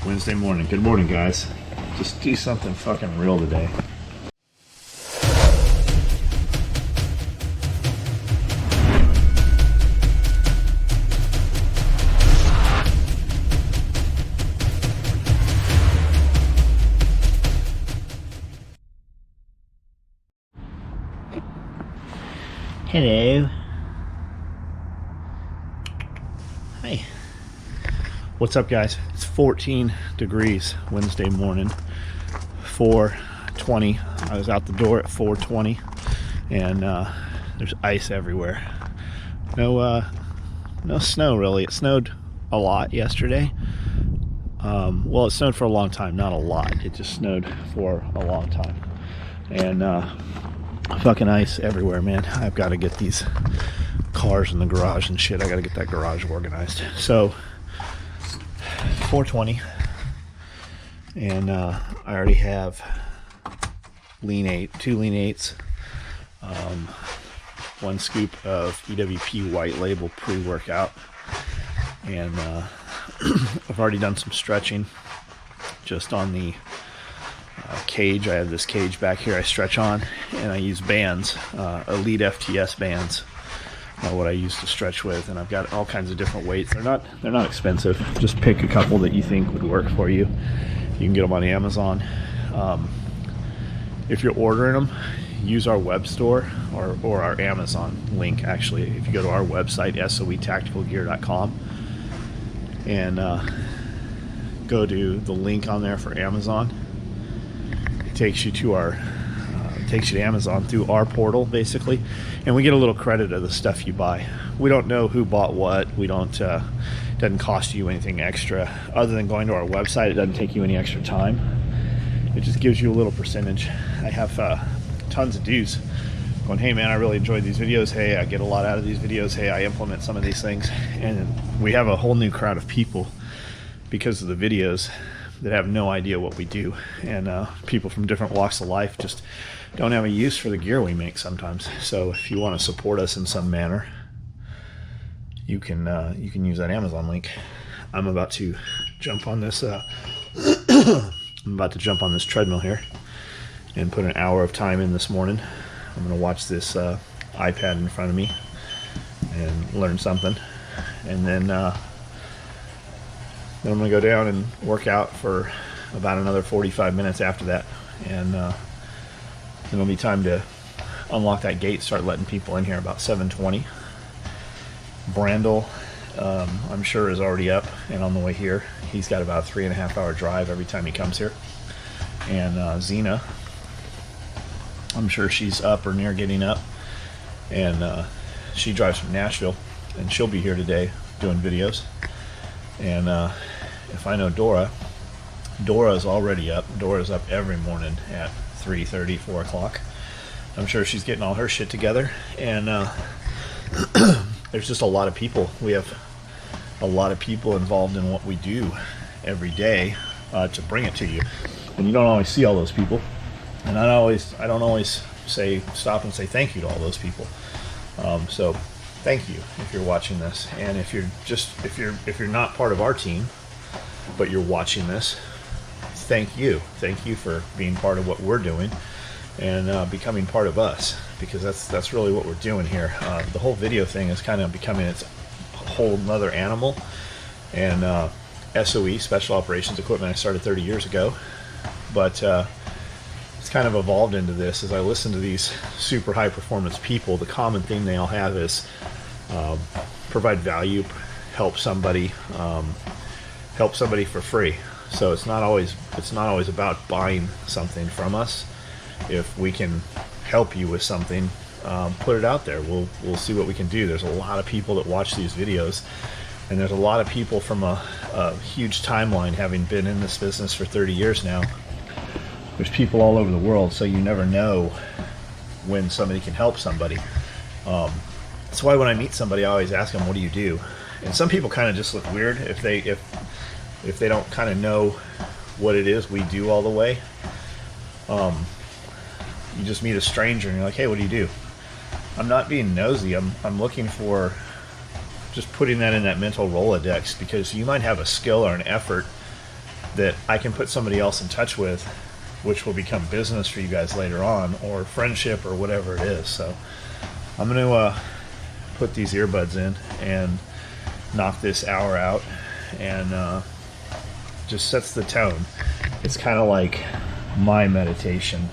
Wednesday morning. Good morning, guys. Just do something fucking real today. Hello. Hi. What's up, guys? It's 14 degrees Wednesday morning, 4:20. I was out the door at 4:20, and there's ice everywhere. No snow really. It snowed a lot yesterday. Well, it snowed for a long time, not a lot. It just snowed for a long time, and fucking ice everywhere, man. I've got to get these cars in the garage and shit. I got to get that garage organized. So 4:20, and I already have two lean 8s, one scoop of EWP white label pre-workout, and I've already done some stretching just on the cage. I have this cage back here I stretch on, and I use bands, Elite FTS bands, what I use to stretch with, and I've got all kinds of different weights. They're not expensive. Just pick a couple that you think would work for you. You can get them on Amazon. If you're ordering them, use our web store or our Amazon link. Actually, if you go to our website, soetacticalgear.com, and go to the link on there for Amazon, it takes you to Amazon through our portal, basically, and we get a little credit of the stuff you buy. We don't know who bought what. We don't. Doesn't cost you anything extra other than going to our website. It doesn't take you any extra time. It just gives you a little percentage. I have tons of dudes going, hey man, I really enjoyed these videos. Hey, I get a lot out of these videos. Hey, I implement some of these things, and we have a whole new crowd of people because of the videos that have no idea what we do, and people from different walks of life just don't have a use for the gear we make sometimes. So if you want to support us in some manner, you can use that Amazon link. I'm about to jump on this treadmill here and put an hour of time in this morning. I'm going to watch this iPad in front of me and learn something, and then I'm going to go down and work out for about another 45 minutes after that, and then it'll be time to unlock that gate, start letting people in here about 7:20. Brandel, I'm sure, is already up and on the way here. He's got about a 3.5 hour drive every time he comes here. And Zena, I'm sure she's up or near getting up, and she drives from Nashville, and she'll be here today doing videos. And if I know Dora's already up. Dora's up every morning at 3:30, 4 o'clock. I'm sure she's getting all her shit together, and there's just a lot of people. We have a lot of people involved in what we do every day to bring it to you, and you don't always see all those people, and I don't always stop and say thank you to all those people. So thank you if you're watching this, and if you're not part of our team but you're watching this, thank you for being part of what we're doing and becoming part of us, because that's really what we're doing here. The whole video thing is kind of becoming its whole nother animal, and SOE, Special Operations Equipment, I started 30 years ago, but it's kind of evolved into this. As I listen to these super high performance people, the common thing they all have is provide value, help somebody for free. So it's not always about buying something from us. If we can help you with something, put it out there. We'll see what we can do. There's a lot of people that watch these videos, and there's a lot of people from a huge timeline, having been in this business for 30 years now. There's people all over the world, so you never know when somebody can help somebody. That's why when I meet somebody, I always ask them, what do you do? And some people kind of just look weird if they don't kind of know what it is we do all the way. You just meet a stranger and you're like, hey, what do you do? I'm not being nosy. I'm looking for just putting that in that mental Rolodex, because you might have a skill or an effort that I can put somebody else in touch with, which will become business for you guys later on, or friendship, or whatever it is. So I'm going to put these earbuds in and knock this hour out, and just sets the tone. It's kind of like my meditation.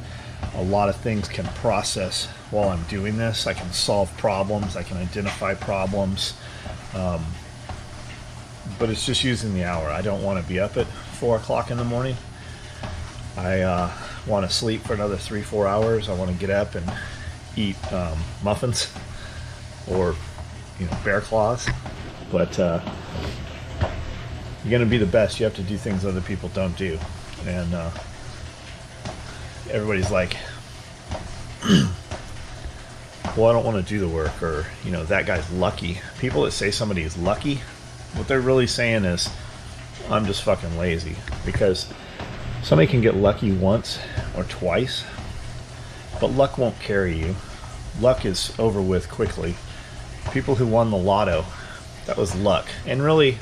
A lot of things can process while I'm doing this. I can solve problems, I can identify problems, but it's just using the hour. I don't want to be up at 4 o'clock in the morning. I want to sleep for another 3-4 hours. I want to get up and eat muffins or bear claws. But you're going to be the best. You have to do things other people don't do. And everybody's like, well, I don't want to do the work, or that guy's lucky. People that say somebody is lucky, what they're really saying is, I'm just fucking lazy. Because somebody can get lucky once or twice, but luck won't carry you. Luck is over with quickly. People who won the lotto, that was luck. And really,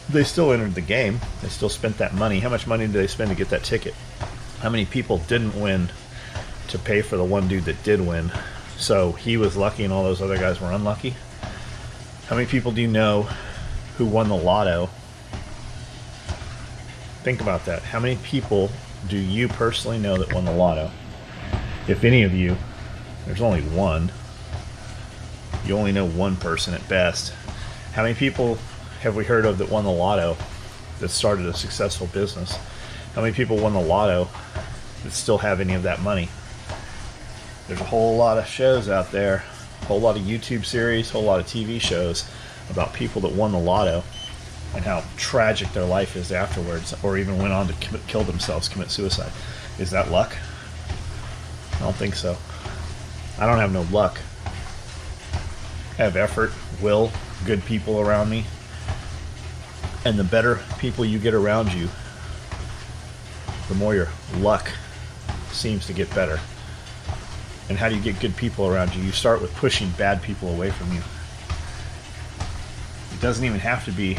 they still entered the game. They still spent that money. How much money did they spend to get that ticket? How many people didn't win to pay for the one dude that did win? So he was lucky and all those other guys were unlucky. How many people do you know who won the lotto? Think about that. How many people do you personally know that won the lotto? If any of you, there's only one. You only know one person at best. How many people have we heard of that won the lotto that started a successful business? How many people won the lotto that still have any of that money? There's a whole lot of shows out there, a whole lot of YouTube series, a whole lot of TV shows about people that won the lotto and how tragic their life is afterwards, or even went on to kill themselves, commit suicide. Is that luck? I don't think so. I don't have no luck. I have effort, will, good people around me. And the better people you get around you, the more your luck seems to get better. And how do you get good people around you? You start with pushing bad people away from you. It doesn't even have to be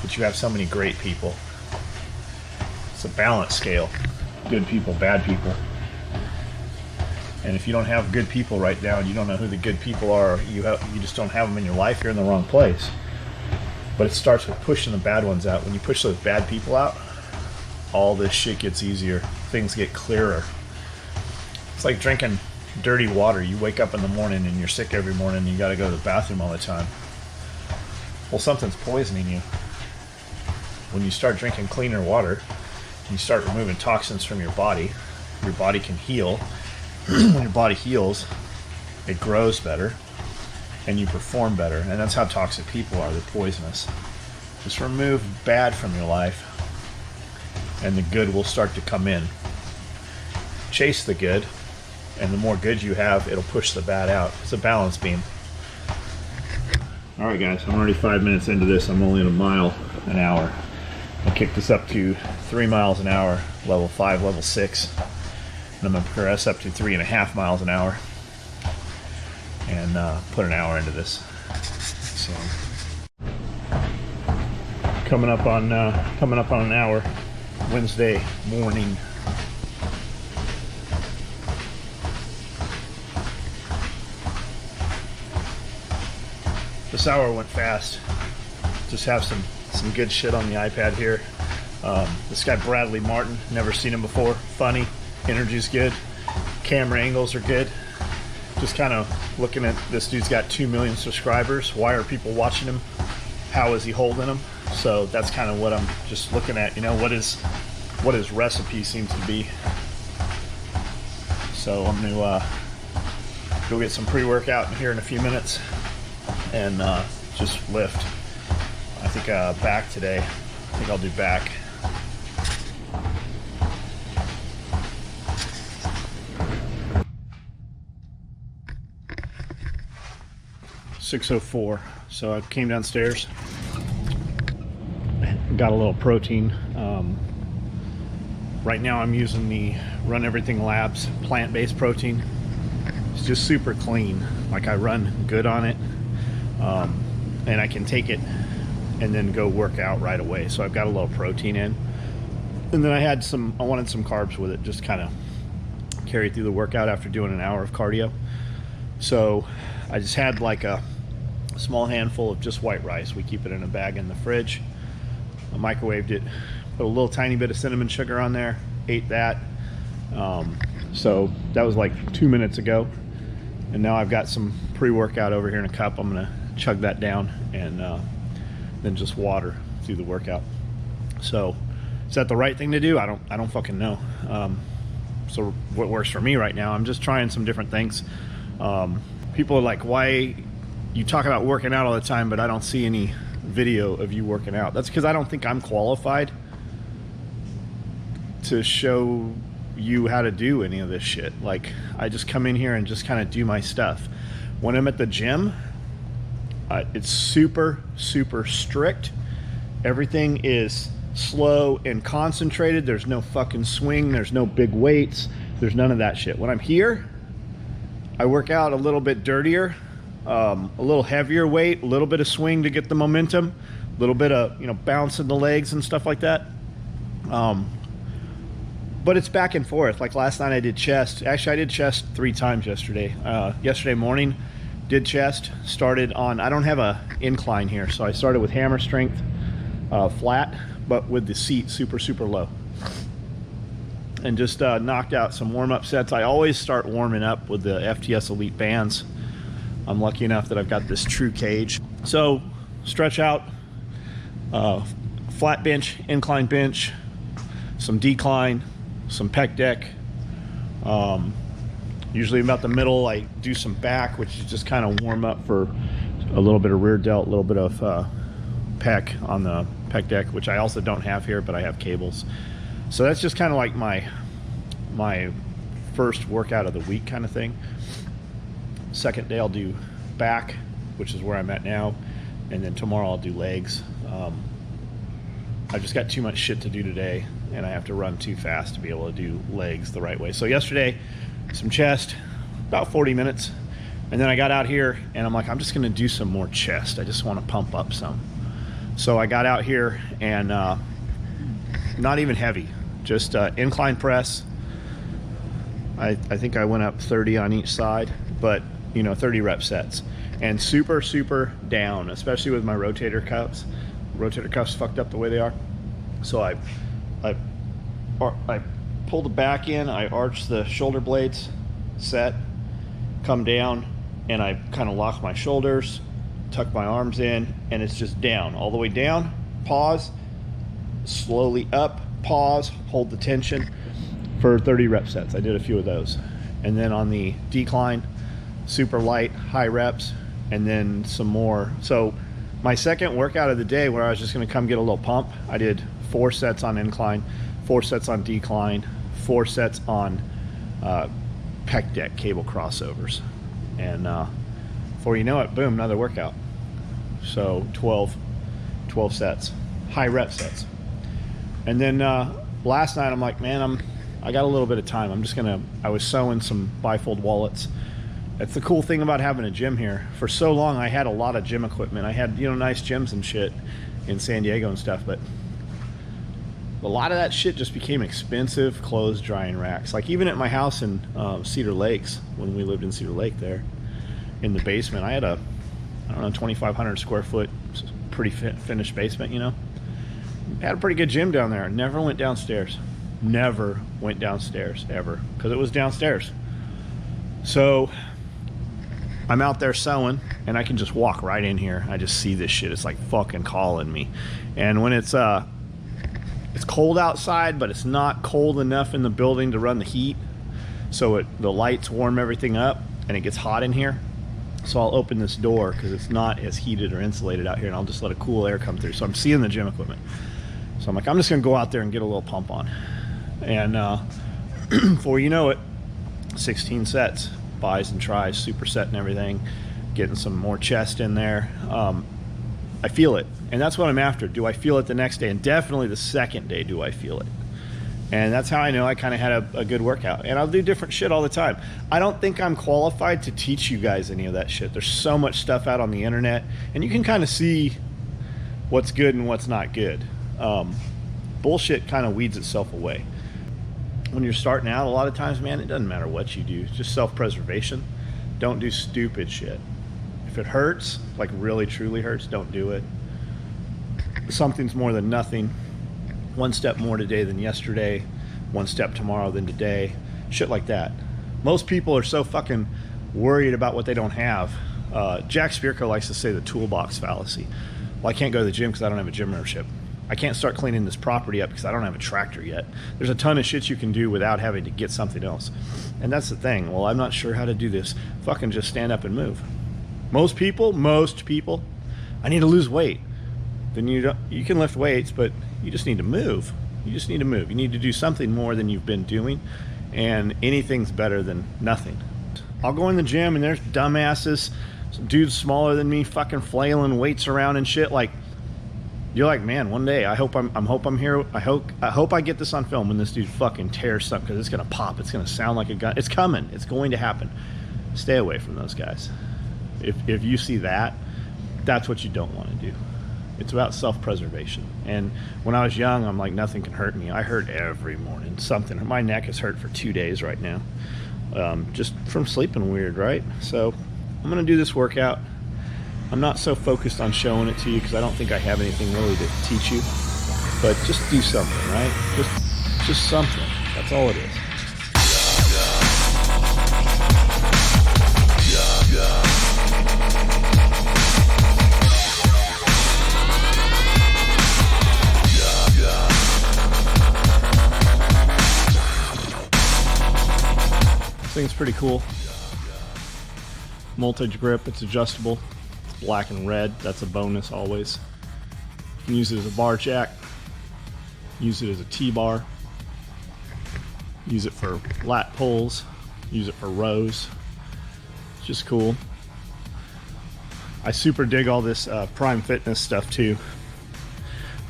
that you have so many great people. It's a balance scale. Good people, bad people. And if you don't have good people right now, and you don't know who the good people are, you just don't have them in your life, you're in the wrong place. But it starts with pushing the bad ones out. When you push those bad people out, all this shit gets easier. Things get clearer. It's like drinking dirty water. You wake up in the morning and you're sick every morning and you got to go to the bathroom all the time. Well, something's poisoning you. When you start drinking cleaner water, you start removing toxins from your body can heal. When your body heals, it grows better and you perform better. And that's how toxic people are. They're poisonous. Just remove bad from your life and the good will start to come in. Chase the good, and the more good you have, it'll push the bad out. It's a balance beam. Alright guys, I'm already 5 minutes into this. I'm only at 1 mile an hour. I'll kick this up to 3 miles an hour, level 5, level 6. And I'm going to progress up to 3.5 miles an hour. And put an hour into this. So coming up on an hour, Wednesday morning. This hour went fast. Just have some good shit on the iPad here. This guy Bradley Martin, never seen him before. Funny, energy's good, camera angles are good. Just kind of looking at this dude's got 2 million subscribers. Why are people watching him? How is he holding them? So that's kind of what I'm just looking at. What his recipe seems to be. So I'm gonna go get some pre-workout here in a few minutes and just lift. I think back today. I think I'll do back. .604. So I came downstairs, got a little protein. Right now I'm using the Run Everything Labs plant-based protein. It's just super clean. Like, I run good on it, and I can take it and then go work out right away. So I've got a little protein in. And then I wanted some carbs with it, just kind of carry through the workout after doing an hour of cardio. So I just had like a small handful of just white rice. We keep it in a bag in the fridge. I microwaved it, put a little tiny bit of cinnamon sugar on there, ate that. So that was like 2 minutes ago. And now I've got some pre-workout over here in a cup. I'm gonna chug that down and then just water through the workout. So is that the right thing to do? I don't fucking know. So what works for me right now, I'm just trying some different things. People are like, why you talk about working out all the time, but I don't see any video of you working out? That's because I don't think I'm qualified to show you how to do any of this shit. Like, I just come in here and just kind of do my stuff. When I'm at the gym, it's super strict. Everything is slow and concentrated. There's no fucking swing. There's no big weights. There's none of that shit. When I'm here, I work out a little bit dirtier, a little heavier weight, a little bit of swing to get the momentum, a little bit of, you know, bouncing the legs and stuff like that. But it's back and forth. Like last night I did chest. Actually, I did chest 3 times yesterday. Yesterday morning, did chest. Started on, I don't have a incline here, so I started with hammer strength, flat, but with the seat super low. And just knocked out some warm-up sets. I always start warming up with the FTS Elite bands. I'm lucky enough that I've got this true cage. So stretch out, flat bench, incline bench, some decline, some pec deck. Usually about the middle, I do some back, which is just kind of warm up for a little bit of rear delt, a little bit of pec on the pec deck, which I also don't have here, but I have cables. So that's just kind of like my first workout of the week kind of thing. Second day I'll do back, which is where I'm at now, and then tomorrow I'll do legs. I just got too much shit to do today, and I have to run too fast to be able to do legs the right way. So yesterday, some chest, about 40 minutes, and then I got out here and I'm like, I'm just gonna do some more chest. I just want to pump up some. So I got out here and not even heavy, just incline press. I think I went up 30 on each side, but you know, 30 rep sets, and super down, especially with my rotator cuffs. Rotator cuffs fucked up the way they are. So I pull the back in, I arch the shoulder blades, set, come down, and I kind of lock my shoulders, tuck my arms in, and it's just down, all the way down, pause, slowly up, pause, hold the tension for 30 rep sets. I did a few of those. And then on the decline, super light, high reps, and then some more. So my second workout of the day, where I was just gonna come get a little pump, I did 4 sets on incline, 4 sets on decline, 4 sets on pec deck cable crossovers. And before you know it, boom, another workout. So 12 sets, high rep sets. And then last night I'm like, man, I got a little bit of time. I was sewing some bifold wallets. That's the cool thing about having a gym here. For so long, I had a lot of gym equipment. I had, you know, nice gyms and shit in San Diego and stuff, but a lot of that shit just became expensive clothes drying racks. Like even at my house in Cedar Lakes, when we lived in Cedar Lake there, in the basement, I had a, I don't know, 2,500 square foot, pretty finished basement, you know. I had a pretty good gym down there. Never went downstairs. Never went downstairs, ever, because it was downstairs. So I'm out there sewing, and I can just walk right in here. I just see this shit. It's like fucking calling me. And when it's cold outside, but it's not cold enough in the building to run the heat, so the lights warm everything up, and it gets hot in here. So I'll open this door because it's not as heated or insulated out here, and I'll just let a cool air come through. So I'm seeing the gym equipment. So I'm like, I'm just gonna go out there and get a little pump on. And before you know it, 16 sets, buys and tries, superset and everything, getting some more chest in there. I feel it, and that's what I'm after. Do I feel it the next day? And definitely the second day do I feel it. And that's how I know I kind of had a good workout. And I'll do different shit all the time. I don't think I'm qualified to teach you guys any of that shit. There's so much stuff out on the internet, and you can kind of see what's good and what's not good. bullshit kind of weeds itself away. When you're starting out, a lot of times, man, it doesn't matter what you do. It's just self-preservation. Don't do stupid shit. If it hurts, like really truly hurts, don't do it. Something's more than nothing. One step more today than yesterday. One step tomorrow than today. Shit like that. Most people are so fucking worried about what they don't have. Jack Spirko likes to say the toolbox fallacy. Well, I can't go to the gym because I don't have a gym membership. I can't start cleaning this property up because I don't have a tractor yet. There's a ton of shit you can do without having to get something else. And that's the thing. Well, I'm not sure how to do this. Fucking just stand up and move. Most people, I need to lose weight. Then you can lift weights, but you just need to move. You just need to move. You need to do something more than you've been doing, and anything's better than nothing. I'll go in the gym and there's dumbasses, some dudes smaller than me, fucking flailing weights around and shit. Like, you're like, man, one day I hope I'm here. I hope I get this on film when this dude fucking tears something, because it's gonna pop. It's gonna sound like a gun. It's coming. It's going to happen. Stay away from those guys. If you see that, that's what you don't want to do. It's about self-preservation. And when I was young, I'm like, nothing can hurt me. I hurt every morning. Something. My neck is hurt for 2 days right now, just from sleeping weird, right? So I'm gonna do this workout. I'm not so focused on showing it to you because I don't think I have anything really to teach you. But just do something, right? Just something. That's all it is. This thing's pretty cool. Multi-grip, it's adjustable. It's black and red, that's a bonus always. You can use it as a bar jack, use it as a T-bar, use it for lat pulls, use it for rows. It's just cool. I super dig all this Prime Fitness stuff too.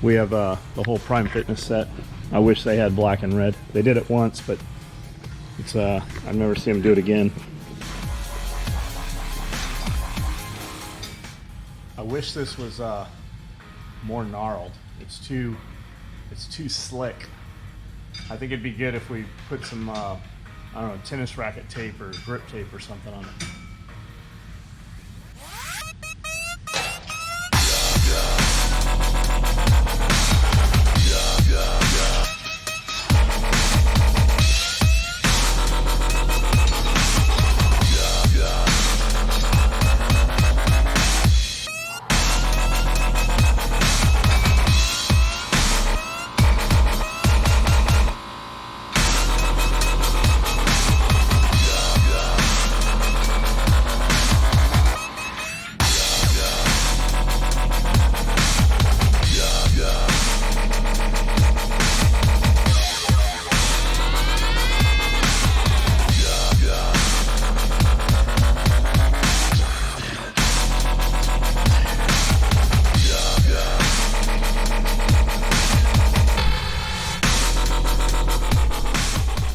We have the whole Prime Fitness set. I wish they had black and red. They did it once, but it's I've never seen them do it again. I wish this was more gnarled. It's too slick. I think it'd be good if we put some I don't know, tennis racket tape or grip tape or something on it.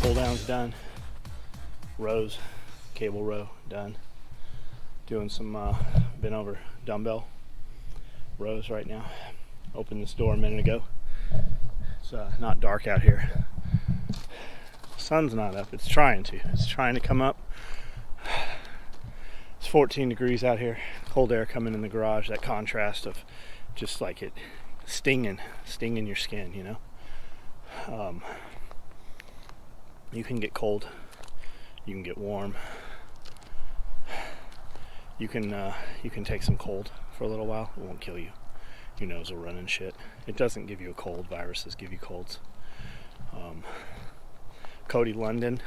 Pull downs done. Rows, cable row done. Doing some bent over dumbbell rows right now. Opened this door a minute ago. It's not dark out here. Sun's not up. It's trying to. It's trying to come up. It's 14 degrees out here. Cold air coming in the garage. That contrast of just like it stinging your skin, you know. You can get cold. You can get warm. You can take some cold for a little while. It won't kill you. Your nose will run and shit. It doesn't give you a cold. Viruses give you colds. Cody London,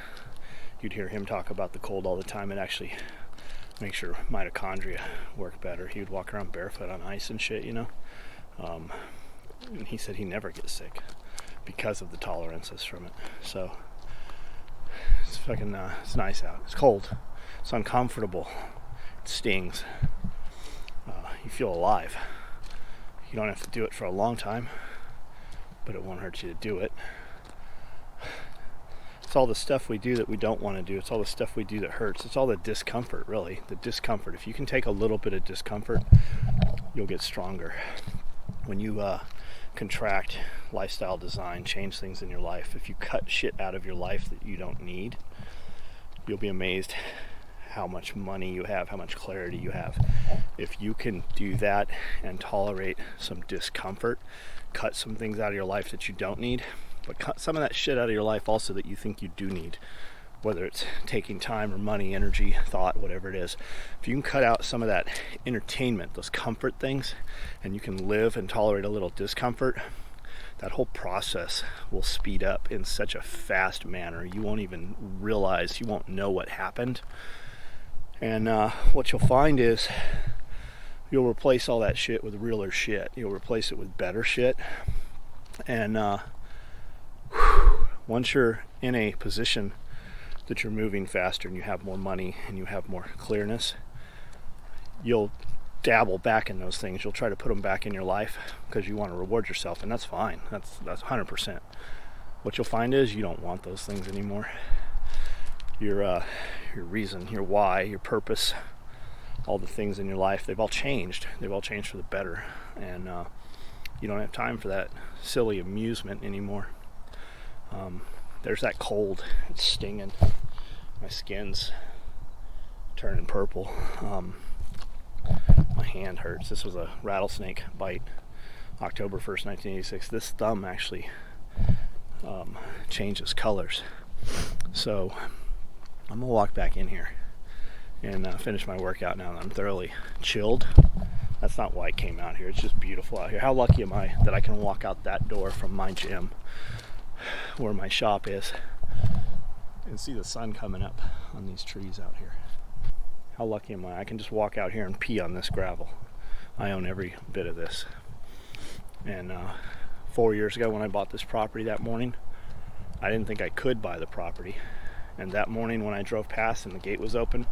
you'd hear him talk about the cold all the time. It actually makes your mitochondria work better. He would walk around barefoot on ice and shit, you know. And he said he never gets sick because of the tolerances from it. So it's fucking it's nice out. It's cold. It's uncomfortable. It stings. You feel alive. You don't have to do it for a long time, but it won't hurt you to do it. It's all the stuff we do that we don't want to do. It's all the stuff we do that hurts. It's all the discomfort, really. The discomfort. If you can take a little bit of discomfort, you'll get stronger. When you contract, lifestyle design, change things in your life, if you cut shit out of your life that you don't need, you'll be amazed how much money you have, how much clarity you have. If you can do that and tolerate some discomfort, cut some things out of your life that you don't need, but cut some of that shit out of your life also that you think you do need, whether it's taking time or money, energy, thought, whatever it is. If you can cut out some of that entertainment, those comfort things, and you can live and tolerate a little discomfort, that whole process will speed up in such a fast manner. You won't even realize, you won't know what happened. And what you'll find is you'll replace all that shit with realer shit. You'll replace it with better shit. And once you're in a position that you're moving faster and you have more money and you have more clearness, you'll dabble back in those things. You'll try to put them back in your life because you want to reward yourself, and that's fine. That's 100%. What you'll find is you don't want those things anymore. Your reason, your why, your purpose, all the things in your life, they've all changed. They've all changed for the better. And you don't have time for that silly amusement anymore. There's that cold. It's stinging. My skin's turning purple. My hand hurts. This was a rattlesnake bite, October 1st, 1986. This thumb actually changes colors. So I'm going to walk back in here and finish my workout now that I'm thoroughly chilled. That's not why I came out here. It's just beautiful out here. How lucky am I that I can walk out that door from my gym where my shop is and see the sun coming up on these trees out here. How lucky am I? I can just walk out here and pee on this gravel. I own every bit of this. And 4 years ago when I bought this property that morning, I didn't think I could buy the property. And that morning when I drove past and the gate was open,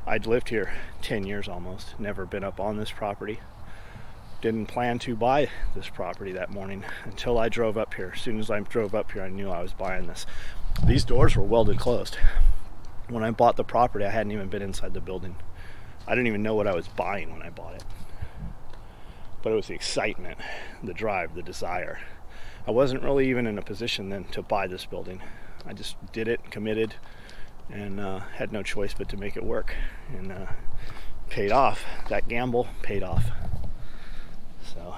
I'd lived here 10 years almost, never been up on this property. Didn't plan to buy this property that morning until I drove up here. As soon as I drove up here, I knew I was buying this. These doors were welded closed. When I bought the property, I hadn't even been inside the building. I didn't even know what I was buying when I bought it. But it was the excitement, the drive, the desire. I wasn't really even in a position then to buy this building. I just did it, committed, and had no choice but to make it work. And paid off. That gamble paid off. So,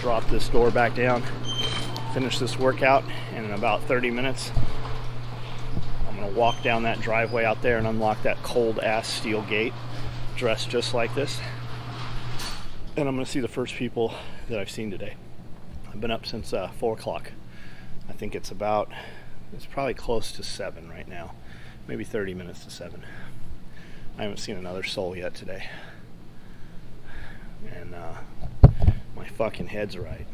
drop this door back down, finish this workout, and in about 30 minutes, I'm going to walk down that driveway out there and unlock that cold-ass steel gate, dressed just like this. And I'm going to see the first people that I've seen today. I've been up since 4 o'clock. I think it's probably close to 7 right now. Maybe 30 minutes to 7. I haven't seen another soul yet today. And my fucking head's right.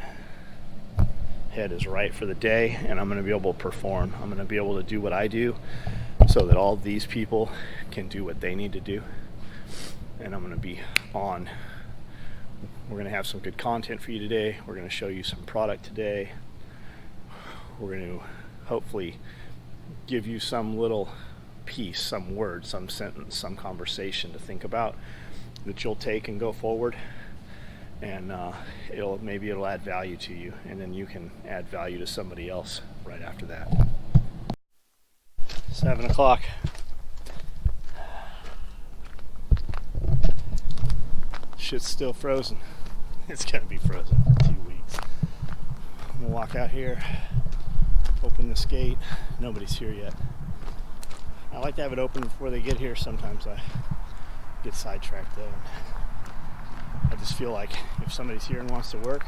Head is right for the day, and I'm going to be able to perform. I'm going to be able to do what I do so that all these people can do what they need to do. And I'm going to be on. We're going to have some good content for you today. We're going to show you some product today. We're going to hopefully give you some little piece, some word, some sentence, some conversation to think about that you'll take and go forward. And it'll add value to you, and then you can add value to somebody else right after that. 7 o'clock. Shit's still frozen. It's gonna be frozen for 2 weeks. I'm gonna walk out here, open this gate. Nobody's here yet. I like to have it open before they get here. Sometimes I get sidetracked though. I just feel like if somebody's here and wants to work,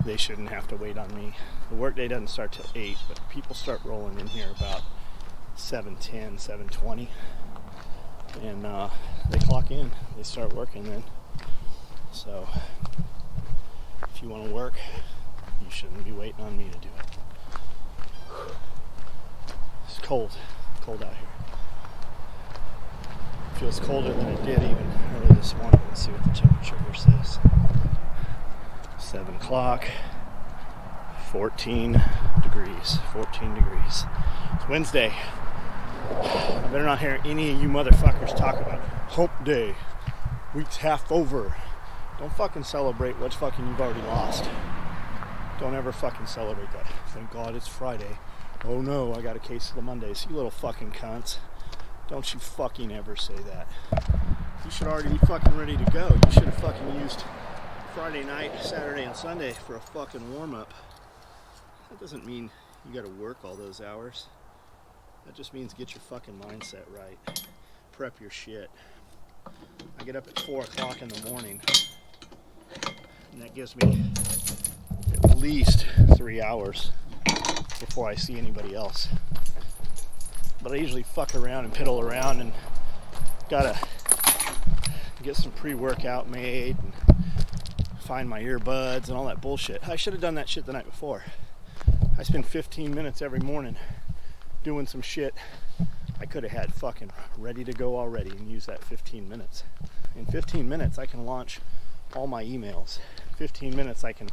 they shouldn't have to wait on me. The workday doesn't start till 8, but people start rolling in here about 7:10, 7:20, and they clock in. They start working then. So if you want to work, you shouldn't be waiting on me to do it. It's cold out here. It feels colder than it did even early this morning. Let's see what the temperature here says. 7 o'clock, 14 degrees. It's Wednesday. I better not hear any of you motherfuckers talk about hump day. Week's half over. Don't fucking celebrate what fucking you've already lost. Don't ever fucking celebrate that. Thank God it's Friday. Oh no, I got a case of the Mondays. You little fucking cunts. Don't you fucking ever say that. You should already be fucking ready to go. You should have fucking used Friday night, Saturday, and Sunday for a fucking warm-up. That doesn't mean you gotta work all those hours. That just means get your fucking mindset right. Prep your shit. I get up at 4 o'clock in the morning, and that gives me at least 3 hours before I see anybody else. But I usually fuck around and piddle around and gotta get some pre-workout made and find my earbuds and all that bullshit. I should have done that shit the night before. I spend 15 minutes every morning doing some shit I could have had fucking ready to go already and use that 15 minutes. In 15 minutes I can launch all my emails. 15 minutes I can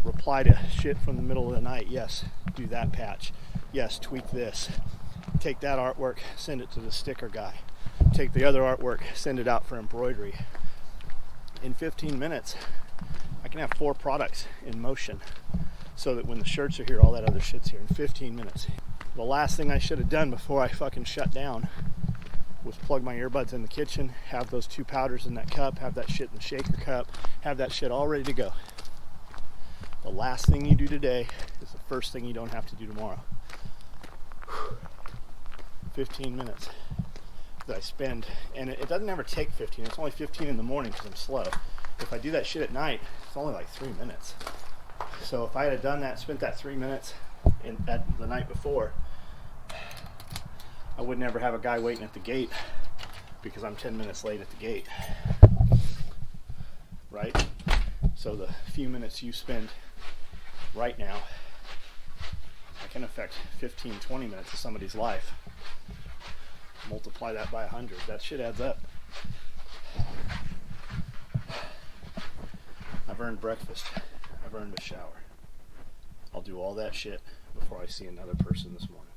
reply to shit from the middle of the night. Yes, do that patch. Yes, tweak this. Take that artwork, send it to the sticker guy. Take the other artwork, send it out for embroidery. In 15 minutes, I can have 4 products in motion so that when the shirts are here, all that other shit's here in 15 minutes. The last thing I should have done before I fucking shut down was plug my earbuds in the kitchen, have those 2 powders in that cup, have that shit in the shaker cup, have that shit all ready to go. The last thing you do today is the first thing you don't have to do tomorrow. 15 minutes that I spend, and it doesn't ever take 15, it's only 15 in the morning because I'm slow. If I do that shit at night, it's only like 3 minutes. So if I had done that, spent that 3 minutes at the night before, I would never have a guy waiting at the gate because I'm 10 minutes late at the gate. Right? So the few minutes you spend right now, I can affect 15, 20 minutes of somebody's life. Multiply that by 100. That shit adds up. I've earned breakfast. I've earned a shower. I'll do all that shit before I see another person this morning.